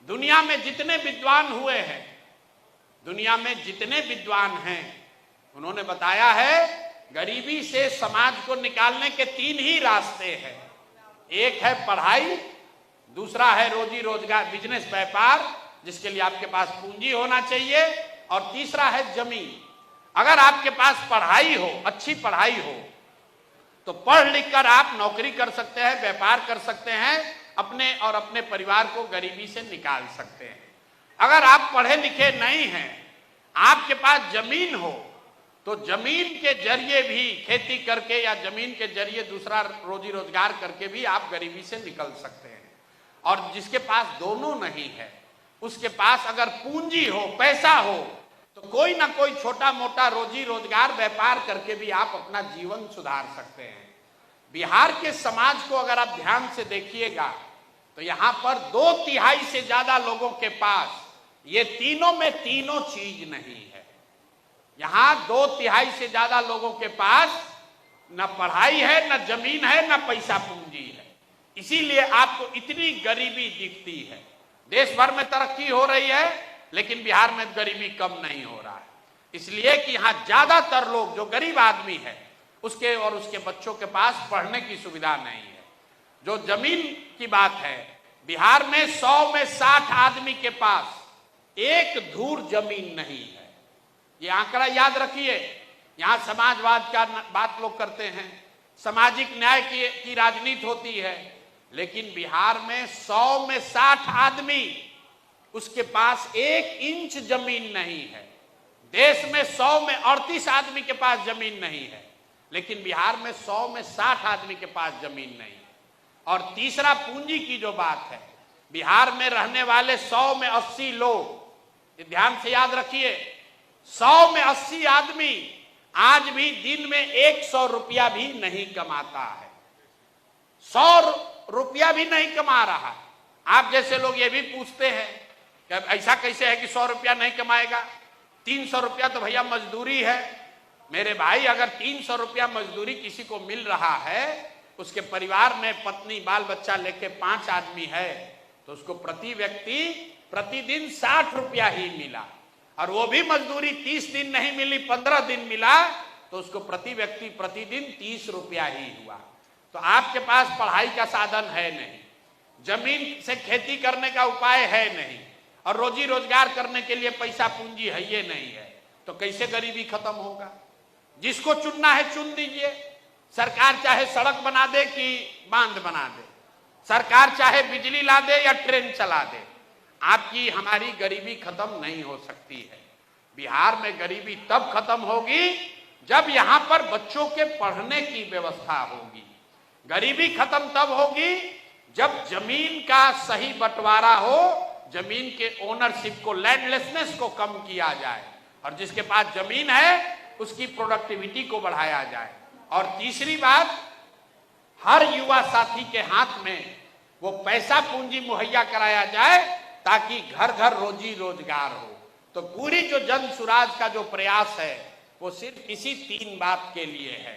दुनिया में जितने विद्वान हुए हैं, दुनिया में जितने विद्वान हैं, उन्होंने बताया है गरीबी से समाज को निकालने के 3 ही रास्ते हैं। एक है पढ़ाई, दूसरा है रोजी रोजगार, बिजनेस, व्यापार, जिसके लिए आपके पास पूंजी होना चाहिए, और तीसरा है जमीन। अगर आपके पास पढ़ाई हो, अच्छी पढ़ाई हो, तो पढ़ लिख कर आप नौकरी कर सकते हैं, व्यापार कर सकते हैं, अपने और अपने परिवार को गरीबी से निकाल सकते हैं। अगर आप पढ़े लिखे नहीं हैं, आपके पास जमीन हो, तो जमीन के जरिए भी खेती करके या जमीन के जरिए दूसरा रोजी रोजगार करके भी आप गरीबी से निकल सकते हैं। और जिसके पास दोनों नहीं है, उसके पास अगर पूंजी हो, पैसा हो, तो कोई ना कोई छोटा मोटा रोजी रोजगार व्यापार करके भी आप अपना जीवन सुधार सकते हैं। बिहार के समाज को अगर आप ध्यान से देखिएगा, तो यहां पर 2/3 से ज्यादा लोगों के पास ये तीनों में तीनों चीज नहीं है। यहां 2/3 से ज्यादा लोगों के पास न पढ़ाई है, न जमीन है, न पैसा पूंजी है। इसीलिए आपको इतनी गरीबी दिखती है। देश भर में तरक्की हो रही है, लेकिन बिहार में गरीबी कम नहीं हो रहा है, इसलिए कि यहां ज्यादातर लोग, जो गरीब आदमी है, उसके और उसके बच्चों के पास पढ़ने की सुविधा नहीं है। जो जमीन की बात है, बिहार में 100 में 60 आदमी के पास 1 धूर जमीन नहीं है। ये आंकड़ा याद रखिए। यहां समाजवाद का बात लोग करते हैं, सामाजिक न्याय की राजनीति होती है, लेकिन बिहार में 100 में 60 आदमी, उसके पास 1 इंच जमीन नहीं है। देश में 100 में 38 आदमी के पास जमीन नहीं है, लेकिन बिहार में 100 में 60 आदमी के पास जमीन नहीं है। और तीसरा पूंजी की जो बात है, बिहार में रहने वाले 100 में 80 लोग, ध्यान से याद रखिए, 100 में 80 आदमी आज भी दिन में 100 रुपया भी नहीं कमाता है। 100 रुपया भी नहीं कमा रहा है। आप जैसे लोग ये भी पूछते हैं कि ऐसा कैसे है कि 100 रुपया नहीं कमाएगा, 300 रुपया तो भैया मजदूरी है। मेरे भाई, अगर 300 रुपया मजदूरी किसी को मिल रहा है, उसके परिवार में पत्नी बाल बच्चा लेके 5 आदमी है, तो उसको प्रति व्यक्ति प्रतिदिन 60 रुपया ही मिला, और वो भी मजदूरी 30 दिन नहीं मिली, 15 दिन मिला, तो उसको प्रति व्यक्ति प्रतिदिन 30 रुपया ही हुआ। तो आपके पास पढ़ाई का साधन है नहीं, जमीन से खेती करने का उपाय है नहीं, और रोजी रोजगार करने के लिए पैसा पूंजी है ये नहीं है, तो कैसे गरीबी खत्म होगा? जिसको चुनना है चुन दीजिए। सरकार चाहे सड़क बना दे कि बांध बना दे, सरकार चाहे बिजली ला दे या ट्रेन चला दे, आपकी हमारी गरीबी खत्म नहीं हो सकती है। बिहार में गरीबी तब खत्म होगी जब यहां पर बच्चों के पढ़ने की व्यवस्था होगी। गरीबी खत्म तब होगी जब जमीन का सही बंटवारा हो, जमीन के ओनरशिप को, लैंडलेसनेस को कम किया जाए, और जिसके पास जमीन है उसकी प्रोडक्टिविटी को बढ़ाया जाए। और तीसरी बात, हर युवा साथी के हाथ में वो पैसा पूंजी मुहैया कराया जाए ताकि घर घर रोजी रोजगार हो। तो पूरी जो जन सुराज का जो प्रयास है, वो सिर्फ इसी 3 बात के लिए है।